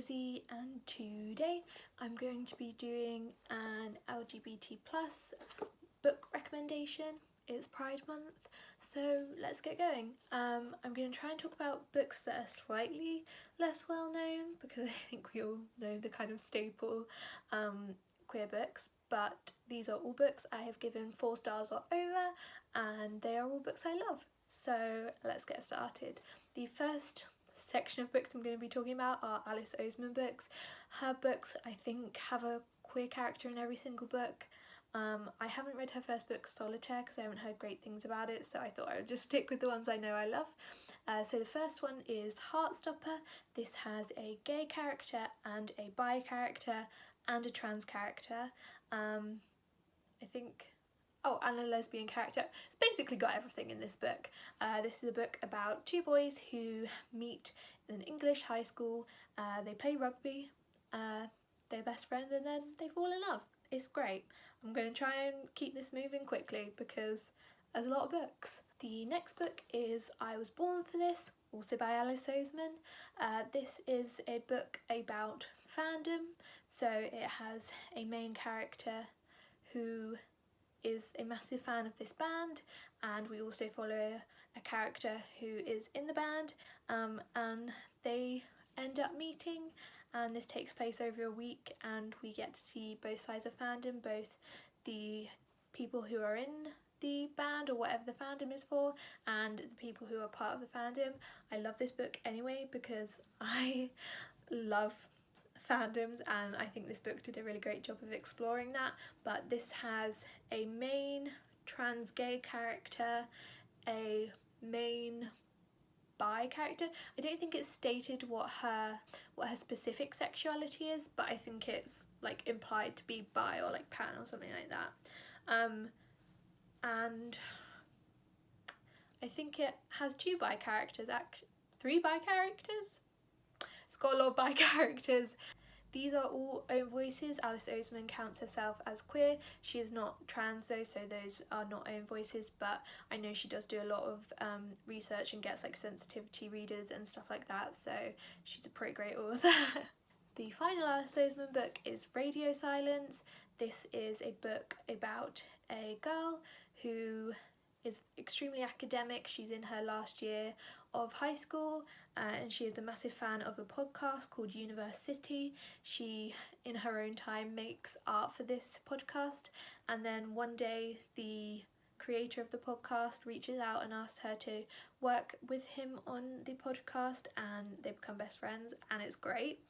Lizzie, and today I'm going to be doing an LGBT plus book recommendation. It's Pride Month, so let's get going. I'm going to try and talk about books that are slightly less well known because I think we all know the kind of staple queer books, but these are all books I have given 4 stars or over, and they are all books I love. So let's get started. The first section of books I'm going to be talking about are Alice Oseman books. Her books, I think, have a queer character in every single book. I haven't read her first book, Solitaire, because I haven't heard great things about it, so I thought I would just stick with the ones I know I love. So the first one is Heartstopper. This has a gay character and a bi character and a trans character. I think... oh, and a lesbian character. It's basically got everything in this book. This is a book about 2 boys who meet in an English high school. They play rugby, they're best friends, and then they fall in love. It's great. I'm going to try and keep this moving quickly because there's a lot of books. The next book is I Was Born for This, also by Alice Oseman. This is a book about fandom, so it has a main character who is a massive fan of this band, and we also follow a character who is in the band, and they end up meeting, and this takes place over a week, and we get to see both sides of fandom, both the people who are in the band or whatever the fandom is for, and the people who are part of the fandom. I love this book anyway because I love fandoms, and I think this book did a really great job of exploring that. But this has a main trans gay character, a main bi character. I don't think it's stated what her specific sexuality is, but I think it's like implied to be bi or like pan or something like that. And I think it has 2 bi characters, 3 bi characters. It's got a lot of bi characters. These are all own voices. Alice Oseman counts herself as queer. She is not trans though, so those are not own voices, but I know she does do a lot of research and gets like sensitivity readers and stuff like that, so she's a pretty great author. The final Alice Oseman book is Radio Silence. This is a book about a girl who is extremely academic. She's in her last year of high school, and she is a massive fan of a podcast called University. She, in her own time, makes art for this podcast, and then one day the creator of the podcast reaches out and asks her to work with him on the podcast, and they become best friends, and it's great.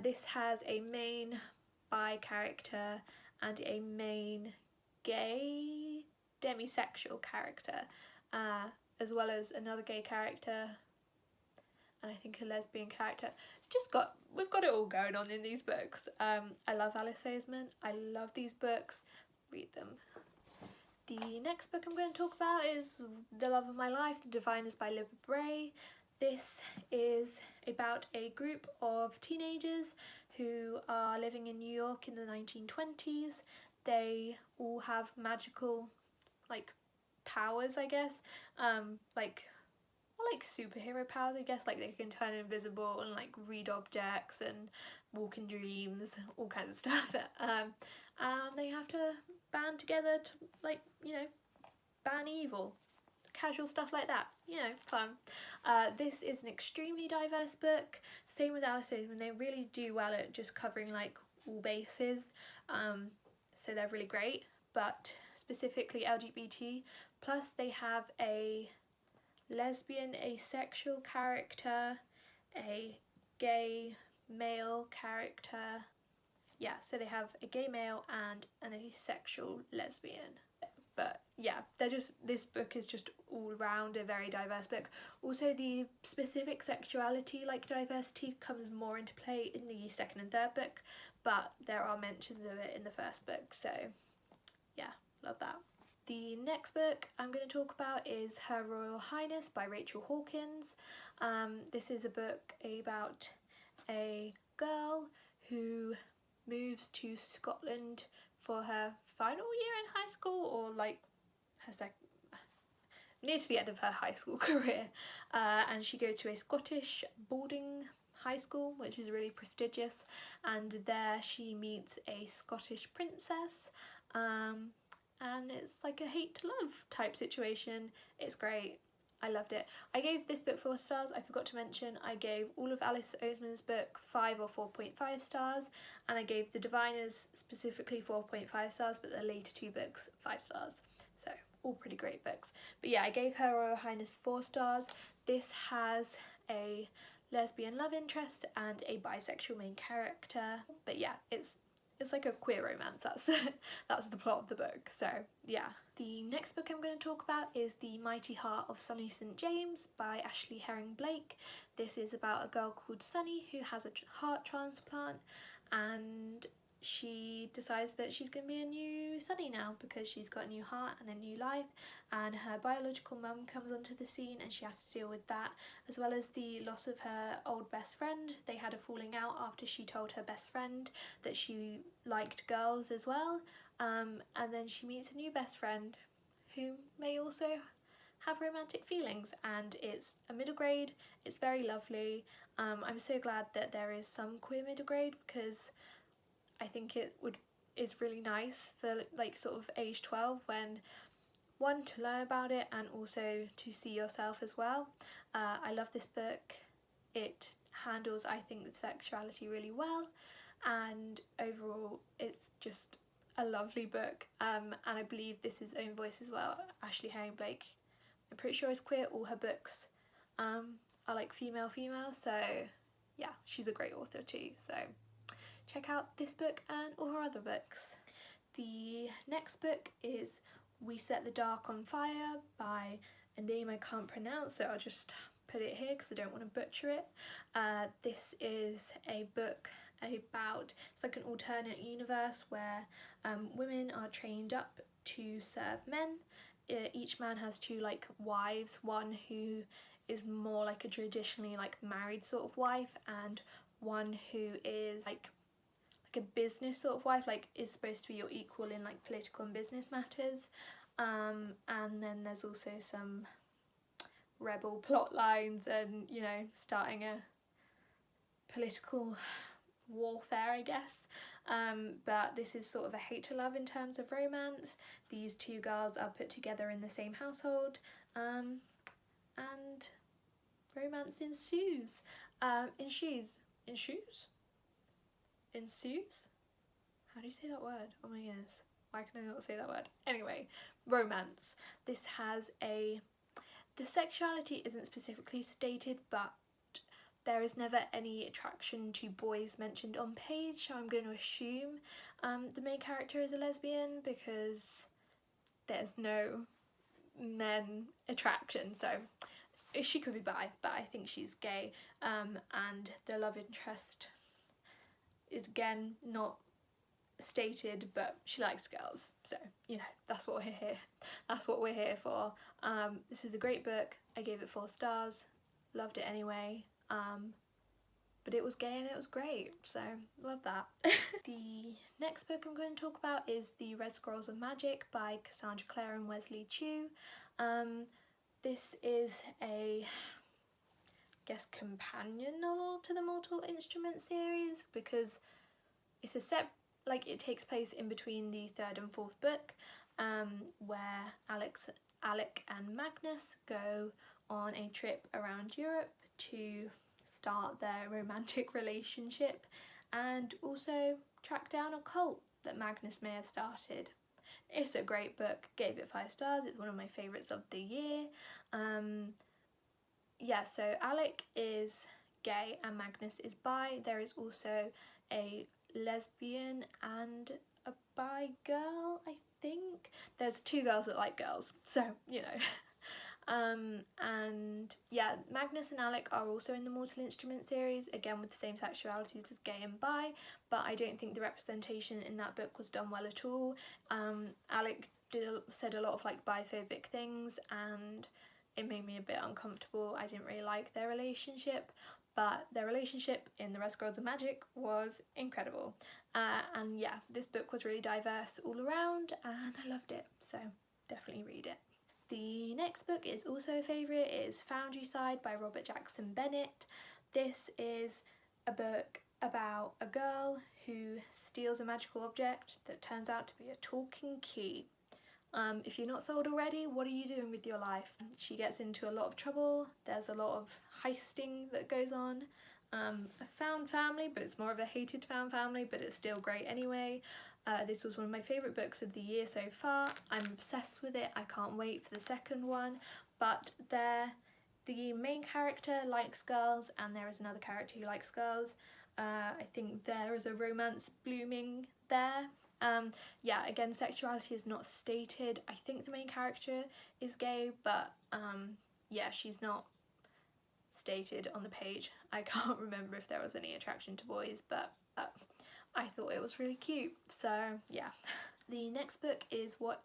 This has a main bi character and a main gay demisexual character, as well as another gay character and I think a lesbian character. We've got it all going on in these books. I love Alice Oseman. I love these books. Read them. The next book I'm going to talk about is The Love of My Life, The Diviners by Libba Bray. This is about a group of teenagers who are living in New York in the 1920s. They all have magical powers, I guess, like superhero powers, I guess, like they can turn invisible and like read objects and walk in dreams, all kinds of stuff. And they have to band together to ban evil, casual stuff like that, fun. This is an extremely diverse book. Same with Alice Oseman, they really do well at just covering like all bases, so they're really great. But specifically LGBT plus, they have a lesbian asexual character, a gay male character, so they have a gay male and an asexual lesbian. But yeah, this book is just all round a very diverse book. Also, the specific sexuality diversity comes more into play in the second and third book, but there are mentions of it in the first book, so yeah, love that. The next book I'm going to talk about is Her Royal Highness by Rachel Hawkins. This is a book about a girl who moves to Scotland for her final year in high school, or her near to the end of her high school career, and she goes to a Scottish boarding high school, which is really prestigious, and there she meets a Scottish princess, and it's like a hate to love type situation. It's great. I loved it. I gave this book 4 stars. I forgot to mention I gave all of Alice Oseman's book 5 or 4.5 stars, and I gave The Diviners specifically 4.5 stars, but the later 2 books 5 stars. So all pretty great books. But yeah, I gave her Royal Highness 4 stars. This has a lesbian love interest and a bisexual main character. But yeah, it's like a queer romance. That's the plot of the book. So yeah. The next book I'm going to talk about is The Mighty Heart of Sunny St. James by Ashley Herring Blake. This is about a girl called Sunny who has a heart transplant, and she decides that she's going to be a new Sunny now because she's got a new heart and a new life, and her biological mum comes onto the scene and she has to deal with that, as well as the loss of her old best friend. They had a falling out after she told her best friend that she liked girls as well, and then she meets a new best friend who may also have romantic feelings, and it's a middle grade. It's very lovely. I'm so glad that there is some queer middle grade, because I think is really nice for like sort of age 12, when one, to learn about it and also to see yourself as well. I love this book. It handles, I think, the sexuality really well, and overall it's just a lovely book, and I believe this is own voice as well. Ashley Herring Blake, I'm pretty sure is queer. All her books are like female, so yeah, she's a great author too, so check out this book and all her other books. The next book is We Set the Dark on Fire by a name I can't pronounce, so I'll just put it here because I don't want to butcher it. This is a book about, it's like an alternate universe where women are trained up to serve men. Each man has 2 like wives, one who is more like a traditionally like married sort of wife, and one who is like a business sort of wife, like is supposed to be your equal in like political and business matters. And then there's also some rebel plot lines and, you know, starting a political warfare, I guess. But this is sort of a hate to love in terms of romance. These 2 girls are put together in the same household, and romance ensues. Ensues? How do you say that word? Oh my goodness, why can I not say that word? Anyway, romance. This has the sexuality isn't specifically stated, but there is never any attraction to boys mentioned on page, so I'm going to assume the main character is a lesbian because there's no men attraction, so she could be bi, but I think she's gay, and the love interest is again not stated, but she likes girls, so you know, that's what we're here for. This is a great book. I gave it 4 stars, loved it anyway, but it was gay and it was great, so love that. The next book I'm going to talk about is The Red Scrolls of Magic by Cassandra Clare and Wesley Chu. This is a, I guess, companion novel to the Mortal Instruments series, because it's a set, like, it takes place in between the 3rd and 4th book, where Alec and Magnus go on a trip around Europe to start their romantic relationship and also track down a cult that Magnus may have started. It's a great book, gave it 5 stars, it's one of my favourites of the year. Yeah, so Alec is gay and Magnus is bi. There is also a lesbian and a bi girl, I think. There's 2 girls that like girls, so you know. And yeah, Magnus and Alec are also in the Mortal Instruments series, again with the same sexualities as gay and bi, but I don't think the representation in that book was done well at all. Alec said a lot of like biphobic things and it made me a bit uncomfortable. I didn't really like their relationship, but their relationship in The Red Scrolls of Magic was incredible. And yeah, this book was really diverse all around and I loved it, so definitely read it. The next book is also a favourite. It is Foundry Side by Robert Jackson Bennett. This is a book about a girl who steals a magical object that turns out to be a talking key. If you're not sold already, what are you doing with your life? She gets into a lot of trouble, there's a lot of heisting that goes on. A found family, but it's more of a hated found family, but it's still great anyway. This was one of my favourite books of the year so far. I'm obsessed with it, I can't wait for the second one. But the main character likes girls and there is another character who likes girls. I think there is a romance blooming there. Yeah, again, sexuality is not stated. I think the main character is gay, but yeah, she's not stated on the page. I can't remember if there was any attraction to boys, but I thought it was really cute. So yeah. The next book is What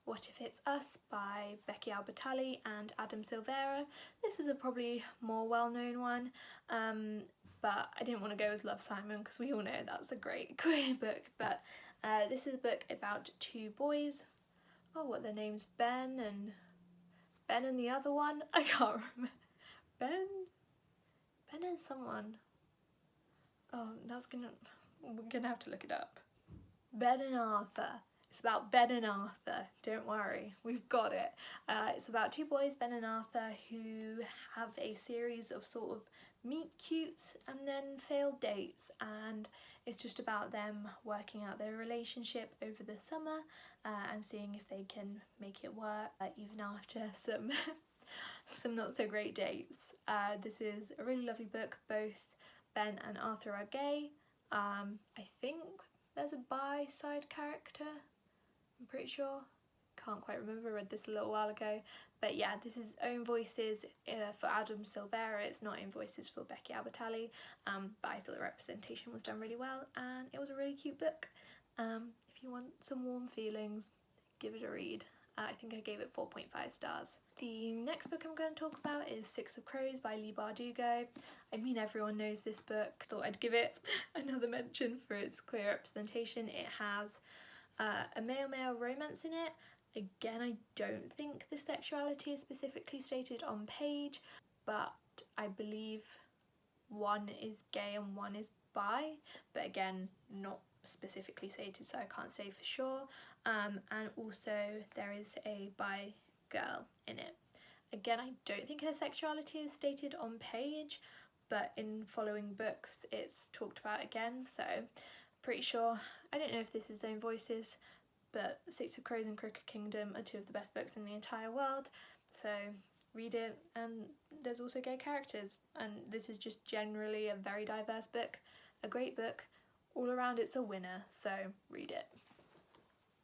If It's Us by Becky Albertalli and Adam Silvera. This is a probably more well-known one, but I didn't want to go with Love, Simon, because we all know that's a great queer book. But this is a book about two boys. Oh, what are their names? Ben and the other one? I can't remember. Ben and someone. Oh, we're gonna have to look it up. Ben and Arthur. It's about Ben and Arthur, don't worry, we've got it. It's about two boys, Ben and Arthur, who have a series of sort of meet cutes and then failed dates, and it's just about them working out their relationship over the summer and seeing if they can make it work even after some not so great dates. This is a really lovely book. Both Ben and Arthur are gay. I think there's a bi side character, I'm pretty sure. Can't quite remember, I read this a little while ago. But yeah, this is Own Voices for Adam Silvera. It's not Own Voices for Becky Albertalli, but I thought the representation was done really well and it was a really cute book. If you want some warm feelings, give it a read. I think I gave it 4.5 stars. The next book I'm going to talk about is Six of Crows by Leigh Bardugo. I mean, everyone knows this book. Thought I'd give it another mention for its queer representation. It has a male-male romance in it. Again, I don't think the sexuality is specifically stated on page, but I believe one is gay and one is bi, but again, not specifically stated, so I can't say for sure. And also there is a bi girl in it. Again, I don't think her sexuality is stated on page, but in following books it's talked about again, so pretty sure. I don't know if this is Own Voices, but Six of Crows and Crooked Kingdom are two of the best books in the entire world, so read it. And there's also gay characters, and this is just generally a very diverse book, a great book. All around it's a winner, so read it.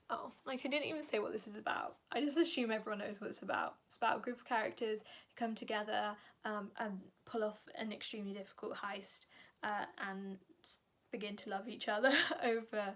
Oh, like I didn't even say what this is about. I just assume everyone knows what it's about. It's about a group of characters who come together and pull off an extremely difficult heist and begin to love each other over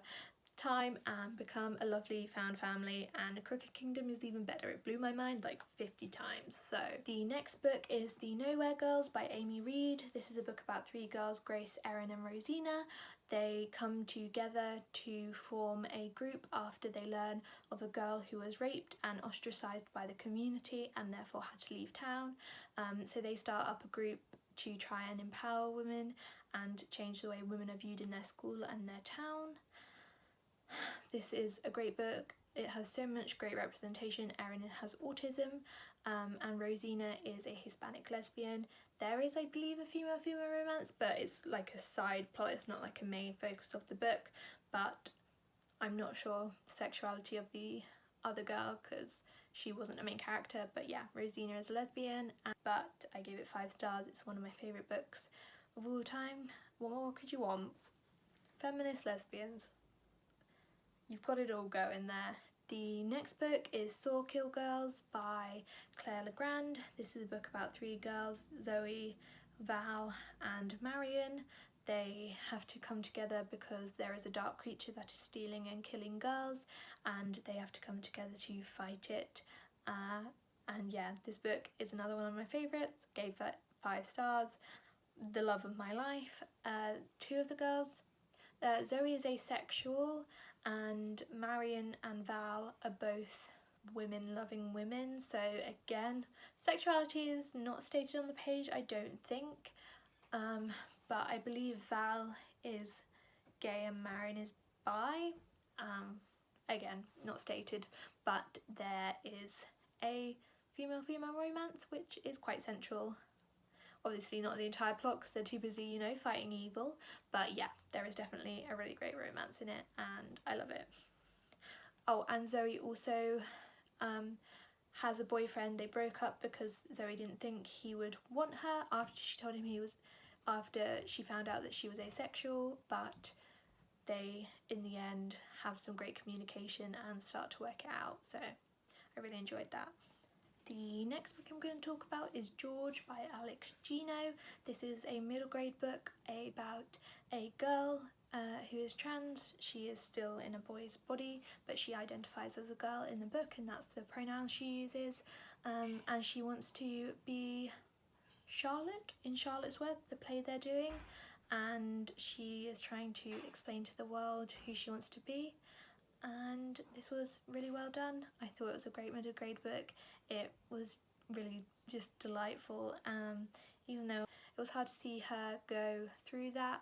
time and become a lovely found family. And Crooked Kingdom is even better. It blew my mind like 50 times. So the next book is The Nowhere Girls by Amy Reed. This is a book about three girls, Grace, Erin and Rosina. They come together to form a group after they learn of a girl who was raped and ostracised by the community and therefore had to leave town. So they start up a group to try and empower women and change the way women are viewed in their school and their town. This is a great book. It has so much great representation. Erin has autism and Rosina is a Hispanic lesbian. There is, I believe, a female-female romance, but it's like a side plot. It's not like a main focus of the book, but I'm not sure the sexuality of the other girl because she wasn't a main character. But yeah, Rosina is a lesbian, but I gave it 5 stars. It's one of my favourite books of all time. What more could you want? Feminist lesbians. You've got it all going there. The next book is Saw Kill Girls by Claire Legrand. This is a book about 3 girls, Zoe, Val and Marion. They have to come together because there is a dark creature that is stealing and killing girls, and they have to come together to fight it. And yeah, this book is another one of my favourites. Gave it 5 stars. The love of my life. 2 of the girls. Zoe is asexual and Marion and Val are both women loving women, so again, sexuality is not stated on the page, I don't think, but I believe Val is gay and Marin is bi. Again, not stated, but there is a female-female romance which is quite central. Obviously not the entire plot because they're too busy, you know, fighting evil, but yeah, there is definitely a really great romance in it and I love it. Oh, and Zoe also has a boyfriend. They broke up because Zoe didn't think he would want her after she told him after she found out that she was asexual, but they in the end have some great communication and start to work it out, so I really enjoyed that. The next book I'm going to talk about is George by Alex Gino. This is a middle grade book about a girl who is trans. She is still in a boy's body, but she identifies as a girl in the book and that's the pronoun she uses, and she wants to be Charlotte in Charlotte's Web, the play they're doing, and she is trying to explain to the world who she wants to be, and this was really well done. I thought it was a great middle grade book. It was really just delightful, even though it was hard to see her go through that,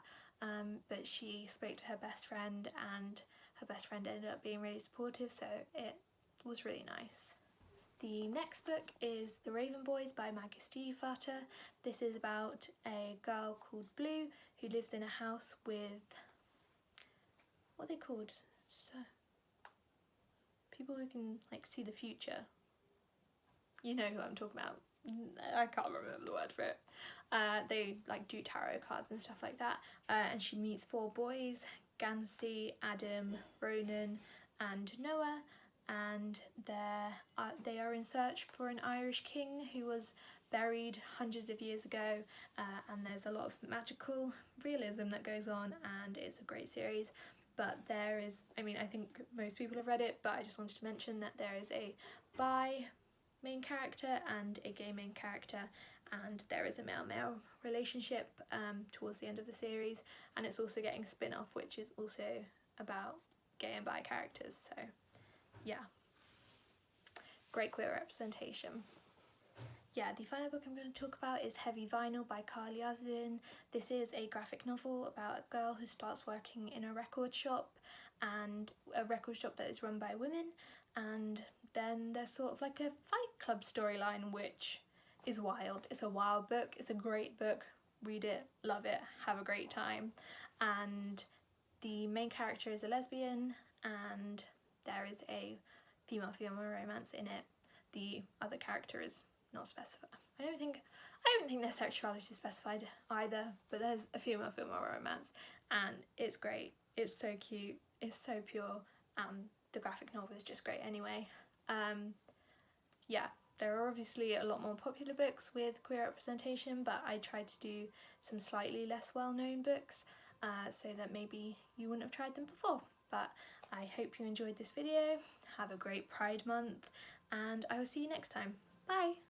but she spoke to her best friend and her best friend ended up being really supportive, so it was really nice. The next book is The Raven Boys by Maggie Stiefvater. This is about a girl called Blue who lives in a house with, what are they called? So, people who can like see the future. You know who I'm talking about. I can't remember the word for it. They like do tarot cards and stuff like that. And she meets 4 boys, Gansey, Adam, Ronan and Noah. And they are in search for an Irish king who was buried hundreds of years ago, and there's a lot of magical realism that goes on and it's a great series. But there is, I mean, I think most people have read it, but I just wanted to mention that there is a bi main character and a gay main character, and there is a male-male relationship towards the end of the series, and it's also getting a spin-off which is also about gay and bi characters, so yeah, great queer representation. Yeah, the final book I'm going to talk about is Heavy Vinyl by Carly Azadin. This is a graphic novel about a girl who starts working in a record shop, and a record shop that is run by women, and then there's sort of like a Fight Club storyline which is wild. It's a wild book, it's a great book, read it, love it, have a great time, and the main character is a lesbian and there is a female-female romance in it. The other character is not specified. I don't think their sexuality is specified either, but there's a female-female romance and it's great. It's so cute, it's so pure, the graphic novel is just great anyway. Yeah, there are obviously a lot more popular books with queer representation, but I tried to do some slightly less well-known books so that maybe you wouldn't have tried them before. But I hope you enjoyed this video. Have a great Pride Month and I will see you next time. Bye!